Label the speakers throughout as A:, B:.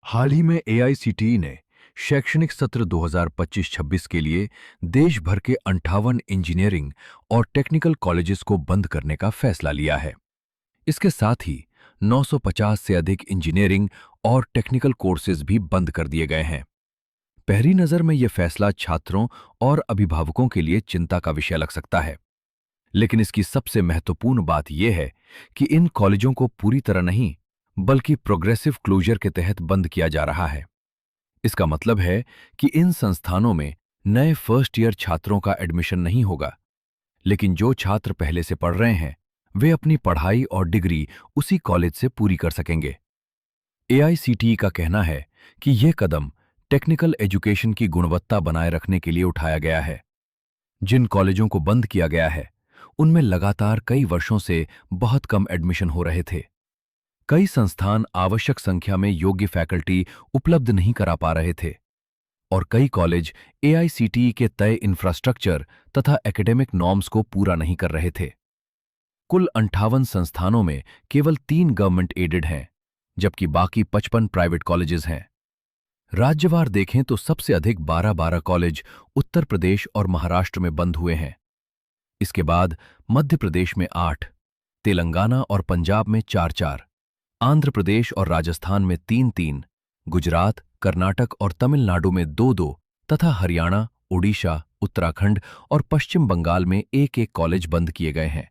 A: हाल ही में एआईसीटीई ने शैक्षणिक सत्र 2025-26 के लिए देश भर के 58 इंजीनियरिंग और टेक्निकल कॉलेजेस को बंद करने का फैसला लिया है। इसके साथ ही 950 से अधिक इंजीनियरिंग और टेक्निकल कोर्सेज भी बंद कर दिए गए हैं। पहली नज़र में यह फैसला छात्रों और अभिभावकों के लिए चिंता का विषय लग सकता है, लेकिन इसकी सबसे महत्वपूर्ण बात यह है कि इन कॉलेजों को पूरी तरह नहीं, बल्कि प्रोग्रेसिव क्लोजर के तहत बंद किया जा रहा है। इसका मतलब है कि इन संस्थानों में नए फर्स्ट ईयर छात्रों का एडमिशन नहीं होगा, लेकिन जो छात्र पहले से पढ़ रहे हैं वे अपनी पढ़ाई और डिग्री उसी कॉलेज से पूरी कर सकेंगे। एआईसीटीई का कहना है कि यह कदम टेक्निकल एजुकेशन की गुणवत्ता बनाए रखने के लिए उठाया गया है। जिन कॉलेजों को बंद किया गया है उनमें लगातार कई वर्षों से बहुत कम एडमिशन हो रहे थे। कई संस्थान आवश्यक संख्या में योग्य फैकल्टी उपलब्ध नहीं करा पा रहे थे और कई कॉलेज एआईसीटीई के तय इंफ्रास्ट्रक्चर तथा एकेडमिक नॉर्म्स को पूरा नहीं कर रहे थे। कुल 58 संस्थानों में केवल 3 गवर्नमेंट एडेड हैं, जबकि बाकी 55 प्राइवेट कॉलेजेस हैं। राज्यवार देखें तो सबसे अधिक 12-12 कॉलेज उत्तर प्रदेश और महाराष्ट्र में बंद हुए हैं। इसके बाद मध्य प्रदेश में 8, तेलंगाना और पंजाब में 4-4, आंध्र प्रदेश और राजस्थान में 3-3, गुजरात, कर्नाटक और तमिलनाडु में 2-2 तथा हरियाणा, ओडिशा, उत्तराखंड और पश्चिम बंगाल में 1-1 कॉलेज बंद किए गए हैं।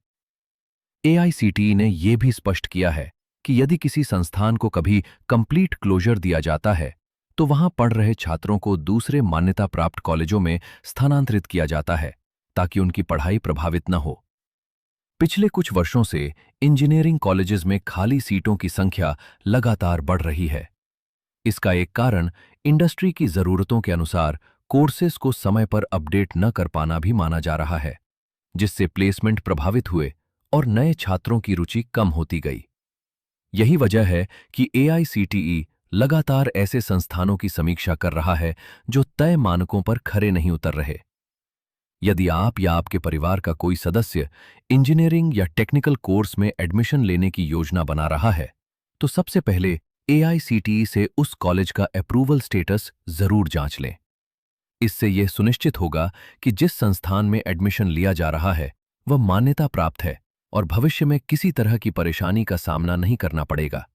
A: एआईसीटीई ने यह भी स्पष्ट किया है कि यदि किसी संस्थान को कभी कंप्लीट क्लोजर दिया जाता है तो वहां पढ़ रहे छात्रों को दूसरे मान्यता प्राप्त कॉलेजों में स्थानांतरित किया जाता है ताकि उनकी पढ़ाई प्रभावित न हो। पिछले कुछ वर्षों से इंजीनियरिंग कॉलेजेस में खाली सीटों की संख्या लगातार बढ़ रही है। इसका एक कारण इंडस्ट्री की जरूरतों के अनुसार कोर्सेज को समय पर अपडेट न कर पाना भी माना जा रहा है, जिससे प्लेसमेंट प्रभावित हुए और नए छात्रों की रुचि कम होती गई। यही वजह है कि एआईसीटीई लगातार ऐसे संस्थानों की समीक्षा कर रहा है जो तय मानकों पर खरे नहीं उतर रहे। यदि आप या आपके परिवार का कोई सदस्य इंजीनियरिंग या टेक्निकल कोर्स में एडमिशन लेने की योजना बना रहा है, तो सबसे पहले एआईसीटीई से उस कॉलेज का अप्रूवल स्टेटस जरूर जांच लें। इससे यह सुनिश्चित होगा कि जिस संस्थान में एडमिशन लिया जा रहा है वह मान्यता प्राप्त है और भविष्य में किसी तरह की परेशानी का सामना नहीं करना पड़ेगा।